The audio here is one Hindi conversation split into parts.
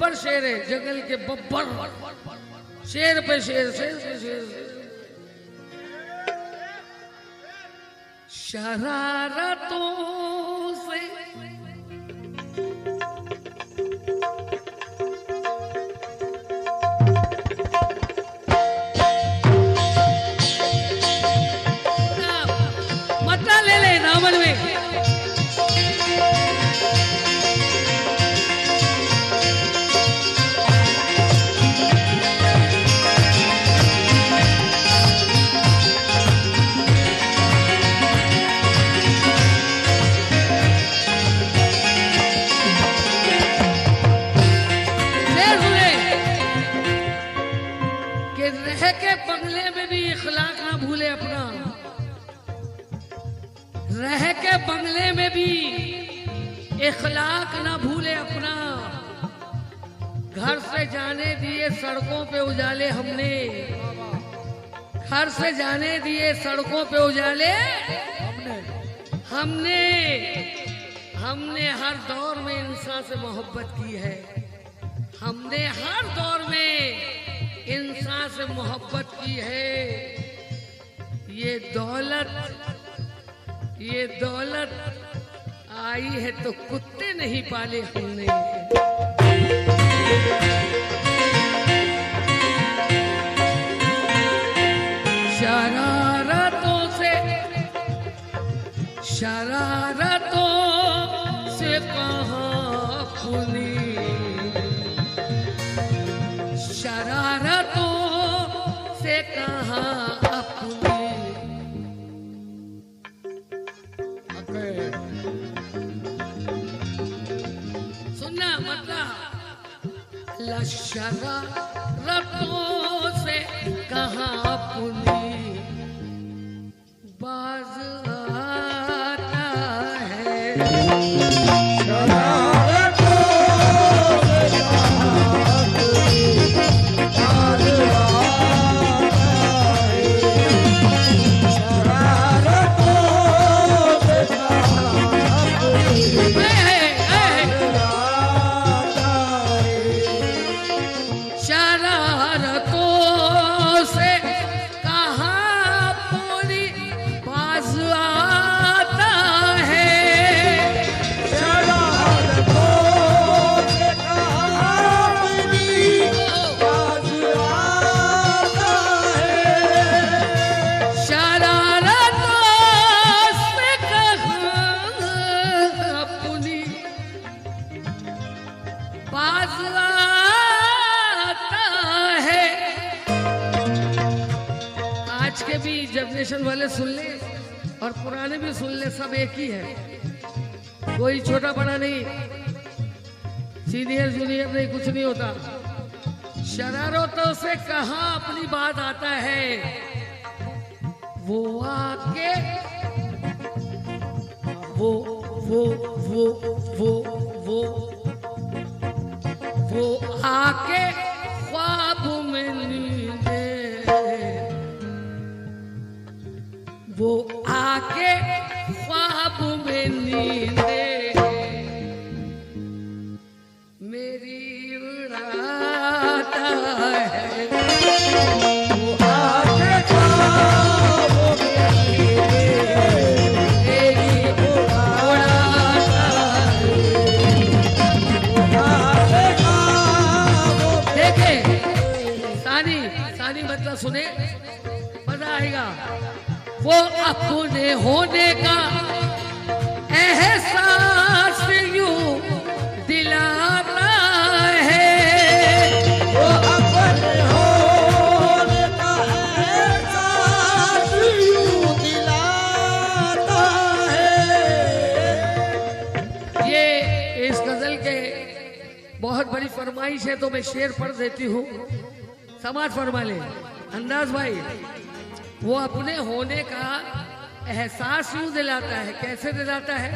बब्बर शेर है, जंगल के बब्बर, शेर पे शेर, शेर पे शेर। शरारतों से मत ले ले नामन में। रह के बंगले में भी इखलाक ना भूले अपना, रह के बंगले में भी इखलाक ना भूले अपना। घर से जाने दिए सड़कों पे उजाले हमने, घर से जाने दिए सड़कों पे उजाले हमने। हमने हर दौर में इंसान से मोहब्बत की है, हमने हर दौर में इंसान से मोहब्बत की है। ये दौलत आई है तो कुत्ते नहीं पाले हमने। शरारतों से कहाँ अपनी, शरारतों से कहाँ अपनी। सुनना मतलब शरारतों से कहाँ अपनी बाज आता है। जनरेशन वाले सुन ले और पुराने भी सुन ले, सब एक ही है, कोई छोटा बड़ा नहीं, सीनियर जूनियर नहीं, कुछ नहीं होता। शरारतों से कहाँ अपनी बात आता है, वो आके वो आके ख्वाब में नींदे, वो आके ख्वाब में नींदे मेरी उड़ाता है। वो आके ख्वाब में नींदे मेरी उड़ाता है। देखे सानी मतलब सुने, मजा आएगा। वो अपने होने का एहसास यूं दिलाता है, वो अपने होने का एहसास यूं दिलाता है। ये इस गजल के बहुत बड़ी फरमाइश है तो मैं शेर पढ़ देती हूँ, समाज फरमा ले। अंदाज भाई, वो अपने होने का एहसास यूं दिलाता है, कैसे दिलाता है?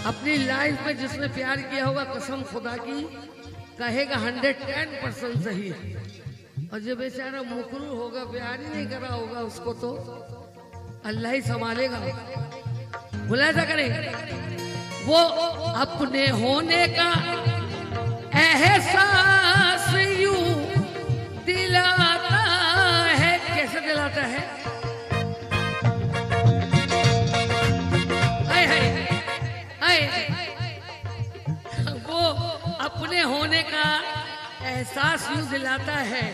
अपनी लाइफ में जिसने प्यार किया होगा, कसम खुदा की कहेगा 110% सही है, और जो बेचारा मुकरू होगा, प्यार ही नहीं करा होगा, उसको तो अल्लाह ही संभालेगा। मुलाजा करें, वो अपने होने का एहसास यूं दिलाता है। कैसे दिलाता है? आए हाय आए, वो अपने होने का एहसास यूं दिलाता है।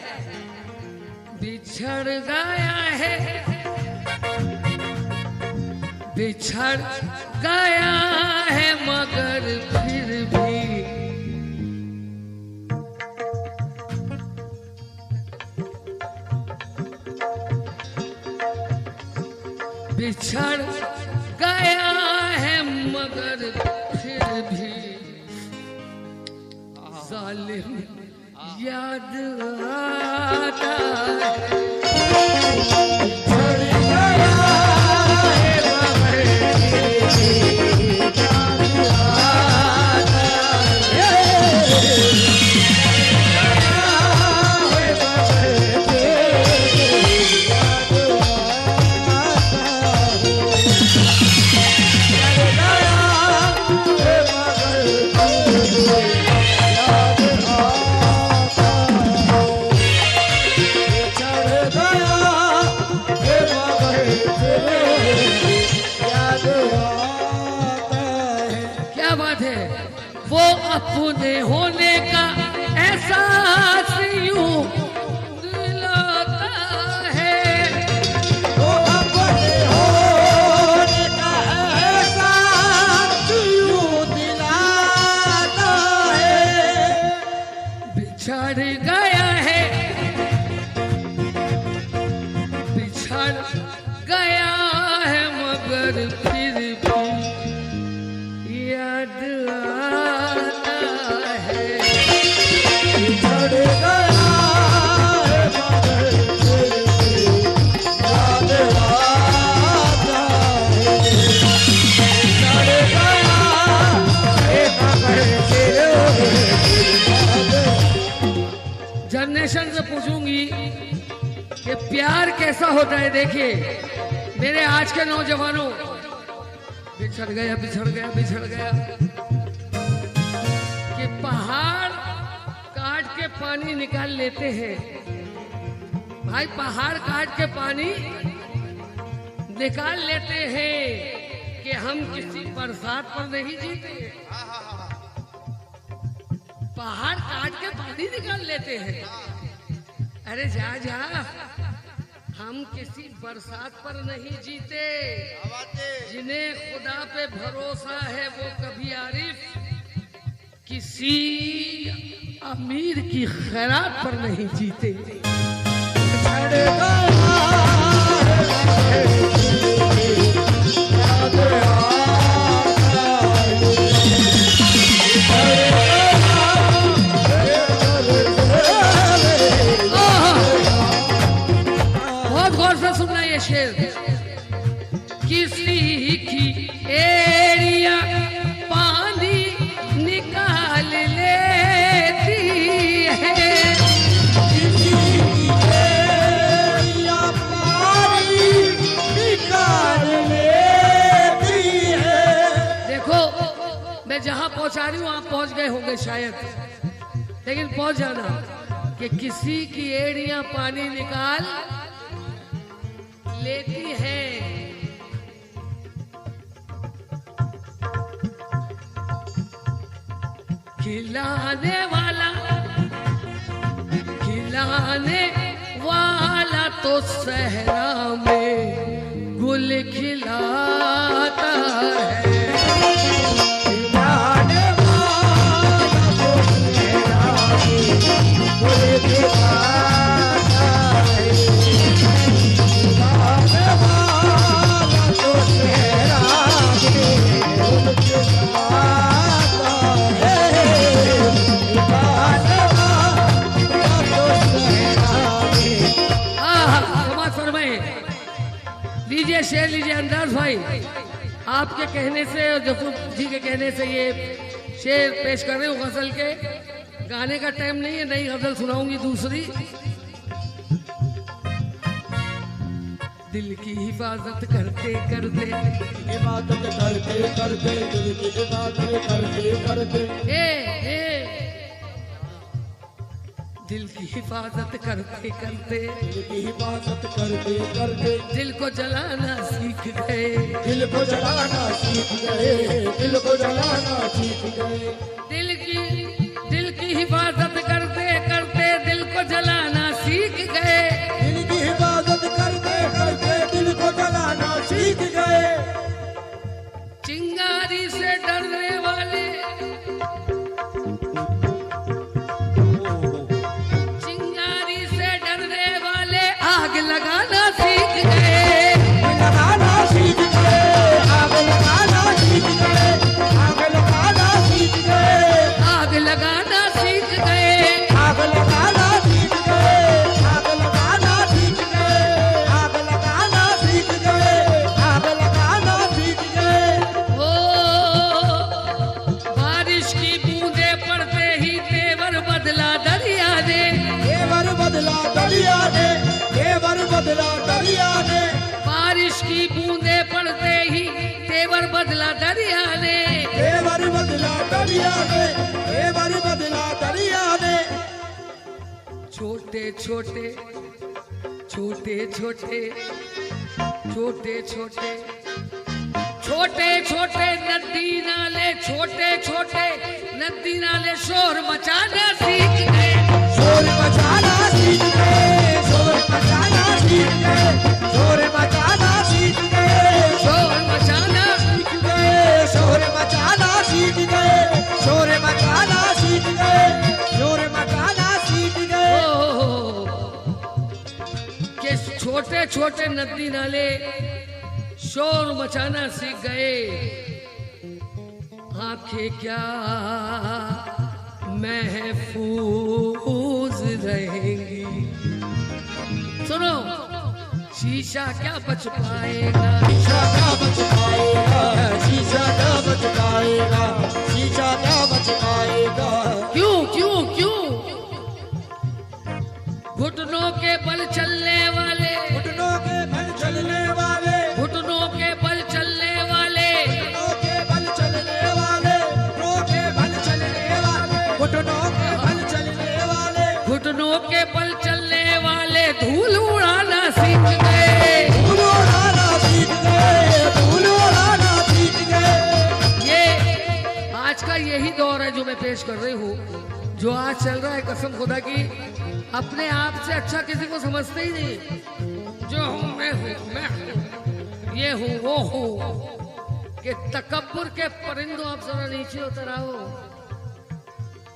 बिछड़ गया है, बिछड़ गया है मगर फिर भी बिछड़ गया है मगर फिर भी जालिम याद आता है। अपने होने का एहसास यूं दिलाता है। वो अपने होने का एहसास यूं दिलाता है। बिछड़ गया है, बिछड़ गया है मगर फिर भी याद आता है। बिछड़ गया है मगर फिर भी याद आता है। बिछड़ गया है मगर फिर भी याद। जनरेशन से पूछूंगी कि प्यार कैसा होता है। देखिए मेरे आज के नौजवानों, बिछड़ गया बिछड़ गया बिछड़ गया कि पहाड़ काट के पानी निकाल लेते हैं। भाई पहाड़ काट के पानी निकाल लेते हैं कि हम किसी बरसात पर नहीं जीते। पहाड़ काट के पानी निकाल लेते हैं। अरे जा जा, हम किसी बरसात पर नहीं जीते। जिन्हें खुदा पे भरोसा है वो कभी आरिफ किसी अमीर की खैरात पर नहीं जीते। बहुत गौर से सुनना ये शेर। किसी की एड़ियां पानी निकाल लेती है। किसी की एड़ियां पानी निकाल लेती है। देखो मैं जहां पहुंचा रही हूं आप पहुंच गए होंगे शायद, लेकिन पहुंच जाना कि किसी की एड़ियां पानी निकाल लेती है। खिलाने वाला तो सहरा में गुल खिलाता है। खिलाने वाला तो सहरा में गुल खिलाता है। खिलाने वाला तो सहरा में गुल खिलाता है। खिलाने वाला तो सहरा में। समाज फरमाए। लीजिए शेर लीजिए अंदाज भाई, आपके कहने से और जफर जी के कहने से ये शेर पेश कर रहे हो गजल के। गाने का टाइम नहीं है, नई गजल सुनाऊंगी दूसरी। दिल की हिफाजत करते करते, इबादत करते करते, दिल की इबादत करते करते, दिल की हिफाजत करते करते, दिल की हिफाजत करते करते दिल को जलाना सीख गए। दिल को जलाना सीख गए, दिल को जलाना सीख गए। दिल की हिफाजत करते करते दिल को जलाना सीख गए। दिल की हिफाजत करते करते दिल को जलाना सीख गए। चिंगारी से डरने वाले, चिंगारी से डरने वाले आग लगाना सीख गए। लगाना सीख गए, आग लगाना सीख गए, आग लगाना सीख गए, आग लगाना सीख गए। आग लगाना सीख गए, आग लगाना सीख गए, आग लगाना सीख गए, आग लगाना सीख गए। ओ बारिश की बूंदे पड़ते ही तेवर बदला दरिया ने। तेवर बदला दरिया ने, तेवर बदला दरिया ने, बारिश की बूंदे पड़ते ही तेवर बदला दरिया ने। तेवर बदला दरिया ने, तेवर बदला दरिया ने। छोटे छोटे छोटे छोटे छोटे छोटे छोटे छोटे नदी नाले, छोटे छोटे नदी नाले शोर मचाना सीख गए। शोर मचाना सीख गए, शोर मचाना सीख गए, शोर मचाना सीख गए, शोर मचाना सीख गए, शोर मचाना सीख गए, शोर मचाना सीख गए, शोर मचाना सीख गए। के छोटे छोटे नदी नाले शोर मचाना सीख गए। आंखें क्या महफूज रहेंगी। सुनो, शीशा क्या बच पाएगा। शीशा क्या बच पाएगा, शीशा क्या बच पाएगा, शीशा क्या बच पाएगा। क्यों क्यों क्यों? घुटनों के बल चलने वाले, घुटनों के बल चलने वाले, घुटनों के बल चलने वाले, घुटनों के बल चलने वाले, घुटनों के बल चलने वाले, घुटनों के बल चलने वाले, घुटनों के बल चलने वाले धूल उड़ाना सीख गए। धूल उड़ाना सीख गए, धूल उड़ाना सीख गए। ये आज का यही दौर है जो मैं पेश कर रही हूँ, जो आज चल रहा है। कसम खुदा की, अपने आप से अच्छा किसी को समझते ही नहीं। जो हूँ मैं हूँ, ये हूँ वो हूँ। कि तकब्बुर के परिंदों आप जरा नीचे उतर आओ,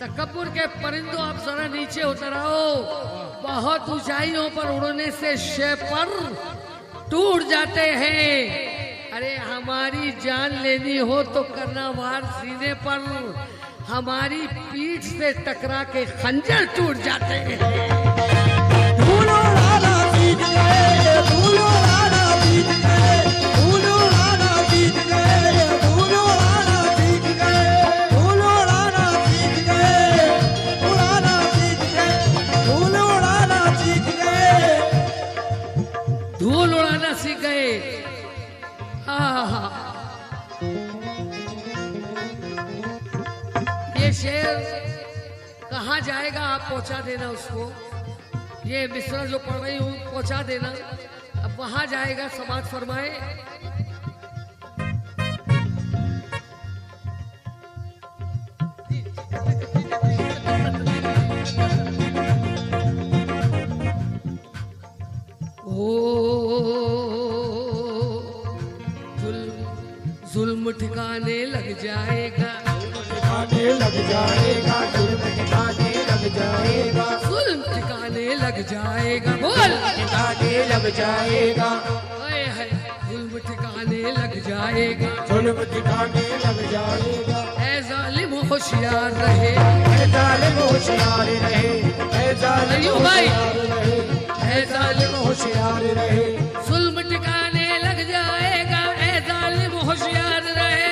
तकब्बुर के परिंदों आप जरा नीचे उतर आओ। बहुत ऊंचाइयों पर उड़ने से शेपर टूट जाते हैं। अरे हमारी जान लेनी हो तो करना वार सीने पर, हमारी पीठ से टकरा के खंजर टूट जाते हैं। धूल उड़ाना सीख गए, धूल उड़ाना सीख गए, धूल उड़ाना सीख गए, धूल उड़ाना सीख गए, धूल उड़ाना सीख गए, उड़ाना सीख गए, धूल उड़ाना सीख गए। धूल उड़ाना सीख गए। आहा, ये शेर कहाँ जाएगा आप पहुंचा देना उसको। ये मिसरा जो पढ़ रही हूँ पहुंचा देना, अब वहां जाएगा। समाज फरमाए। जुल्म ठिकाने लग जाएगा, ठिकाने लग जाएगा, जुल्म ठिकाने लग जाएगा, जुल्म ठिकाने लग जाएगा। बोल, ठिकाने लग जाएगा, हाय हाय, जुल्म ठिकाने लग जाएगा, जुल्म ठिकाने लग जाएगा। ऐ जालिम होशियार रहे, ऐ जालिम होशियार रहे, ऐ जालिम अयो भाई, होशियार रहे, ऐ जालिम होशियार रहे। जुल्म ठिकाने लग जाएगा, ऐ जालिम होशियार रहे।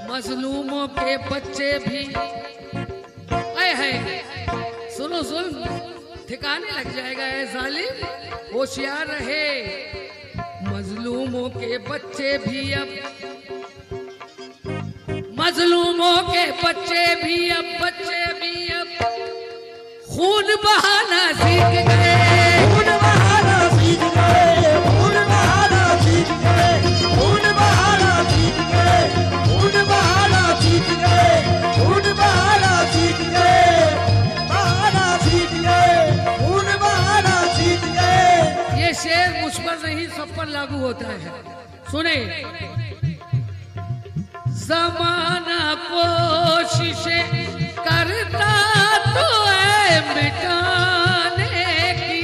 मजलूमों के बच्चे भी आए हैं। सुनो ठिकाने लग जाएगा। ऐ जालिम होशियार रहे। मजलूमों के बच्चे भी अब मजलूमों के बच्चे भी अब खून बहाना सीख गए, खून बहाना सीख गए, खून बहाना सीख गए, खून बहाना सीख गए, खून बहाना सीख गए, खून बहाना सीख गए, बहाना सीख गए, खून बहाना सीख गए। ये शेर मुझ पर नहीं सब पर लागू होता है। सुने, ज़माना कोशिशें करता तो है मिटाने की,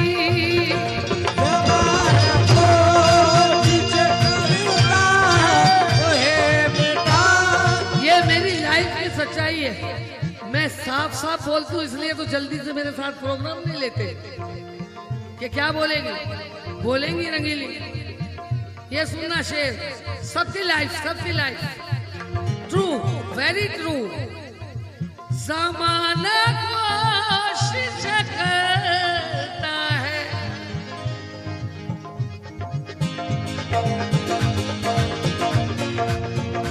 ज़माना कोशिशें करता तो है मिटाने। ये मेरी लाइफ की सच्चाई है। मैं साफ साफ बोलती हूँ, इसलिए तो जल्दी से मेरे साथ प्रोग्राम नहीं लेते कि क्या बोलेंगे, बोलेंगी रंगीली। ये सुनना शेर, सबकी लाइफ ट्रू, वेरी ट्रू। ज़माना कोशिश करता है,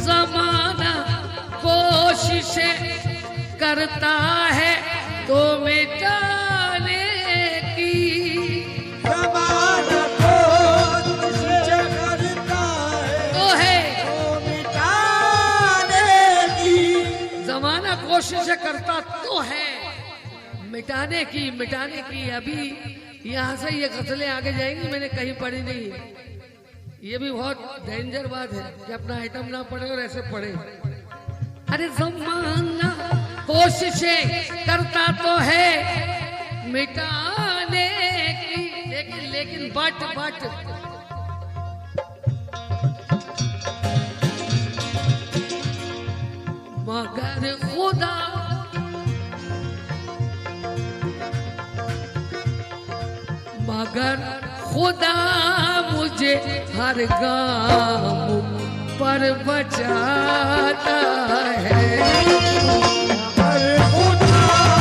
ज़माना कोशिशें करता है तो मिटाने की, ज़माना कोशिशें करता तो है तो मिटाने की। ज़माना कोशिश करता तो है मिटाने की। अभी यहाँ से ये गजलें आगे जाएंगी, मैंने कहीं पढ़ी नहीं है। ये भी बहुत डेंजर बात है कि अपना आइटम ना पढ़े और ऐसे पढ़े। अरे ज़माना कोशिशें करता तो है मिटाने की, लेकिन बट मगर खुदा मुझे हर गाम पर बचाता है। पर खुदा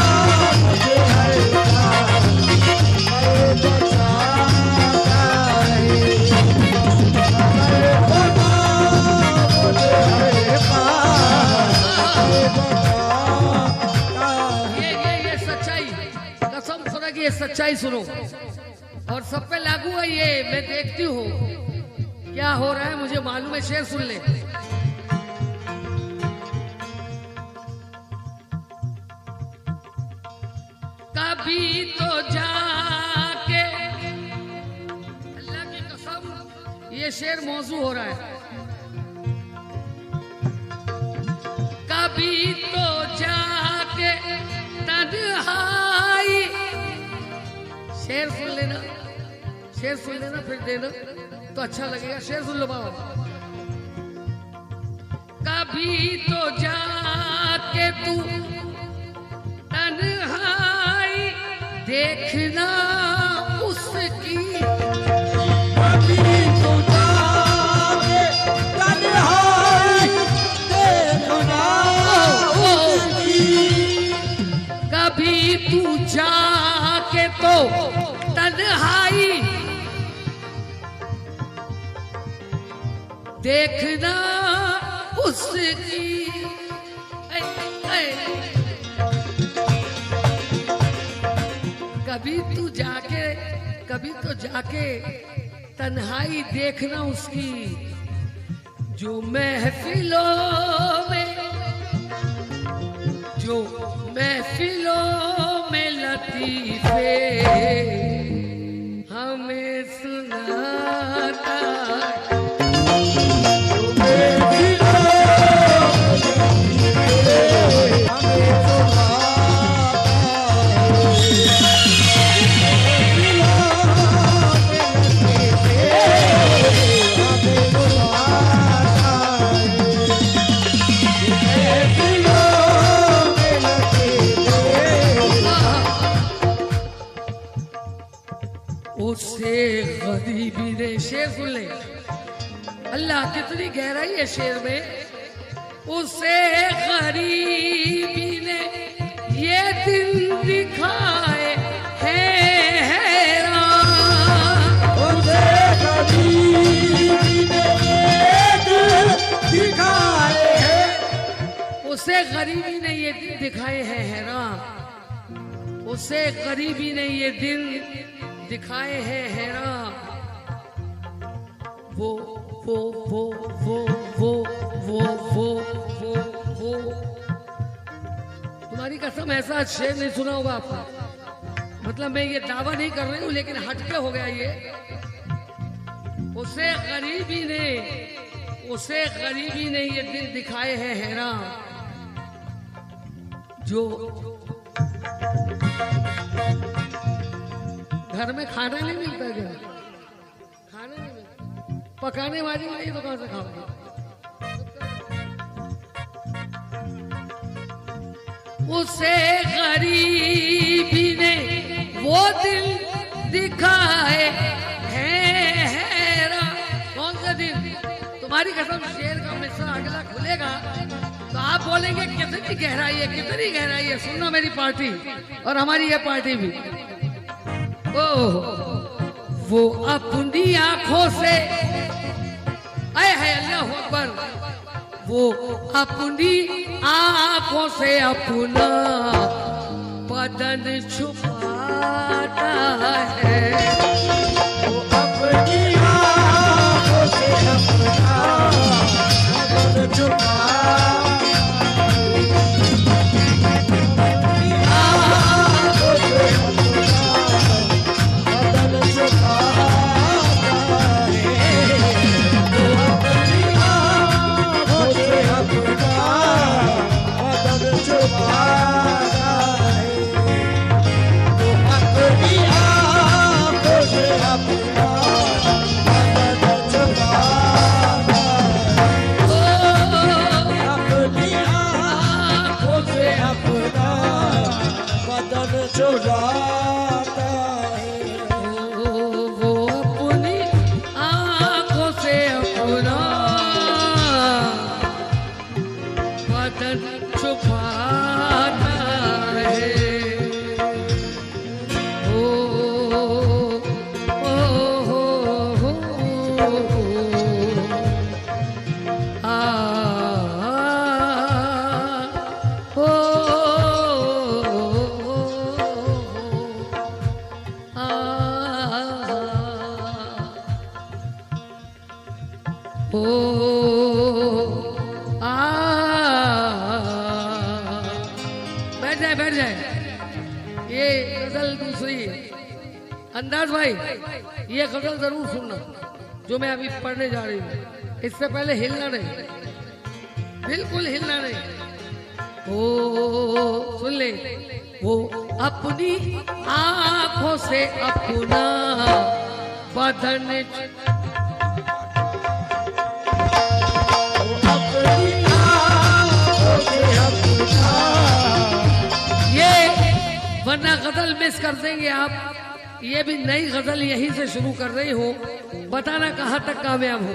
मुझे हर काम पर बचाता है। पर खुदा मुझे हर काम पर बचाता है। ये सच्चाई, कसम खुदा की ये सच्चाई सुनो और सब पे लागू है। ये मैं देखती हूँ क्या हो रहा है, मुझे मालूम है। शेर सुन ले, कभी तो जाके, अल्लाह की कसम ये शेर मौजू हो रहा है। कभी तो जाके तन्हाई, शेर सुन लेना फिर देना तो अच्छा लगेगा। शेर सुन लो बाबा, कभी तो जाके तू तन्हाई देखना उसकी, कभी तो जाके तन्हाई देखना उसकी। कभी तू जाके तो तन्हाई देखना उसकी। कभी तो जाके तन्हाई देखना उसकी, जो महफिलों में लतीफे हमें सुनाता। उससे गरीबी ने, शेर सुन ले, अल्लाह कितनी गहराई है शेर में। उससे गरीबी ने ये दिन दिखाए है हैरान, उससे गरीबी उसे गरीबी ने ये दिन दिखाए हैं हैरान, उसे गरीबी ने ये दिन दिखाए हैं हैरान। वो वो वो वो वो वो वो वो वो तुम्हारी कसम ऐसा शेर नहीं सुना होगा आपका। मतलब मैं ये दावा नहीं कर रही हूं, लेकिन हटके हो गया ये। उसे गरीबी ने ये दिन दिखाए हैं हैरान, जो घर में खाना नहीं मिलता क्या? खाना नहीं मिलता, पकाने वाली नहीं तो कहां से खाओगे? उसे गरीबी ने वो दिल दिखाए हैं हैरान। कौन सा दिन? तुम्हारी कसम शेर का मिसरा अगला खुलेगा तो आप बोलेंगे कितनी गहराई है, कितनी गहराई है। सुनना मेरी पार्टी और हमारी ये पार्टी भी। ओह वो अपनी आंखों से, आए है अल्लाह अकबर, वो अपनी आंखों से अपना बदन छुपाता है। वो अपनी आँखों से अपना बदन छुपाता है। बैठ जाए। ये गजल दूसरी। अंदाज भाई ये गजल जरूर सुनना जो मैं अभी पढ़ने जा रही हूँ। इससे पहले हिलना नहीं, बिल्कुल हिलना नहीं। ओ सुन ले। वो अपनी आंखों से अपना बदन, वरना गजल मिस कर देंगे आप। ये भी नई गजल यहीं से शुरू कर रही हो, बताना कहां तक कामयाब हो।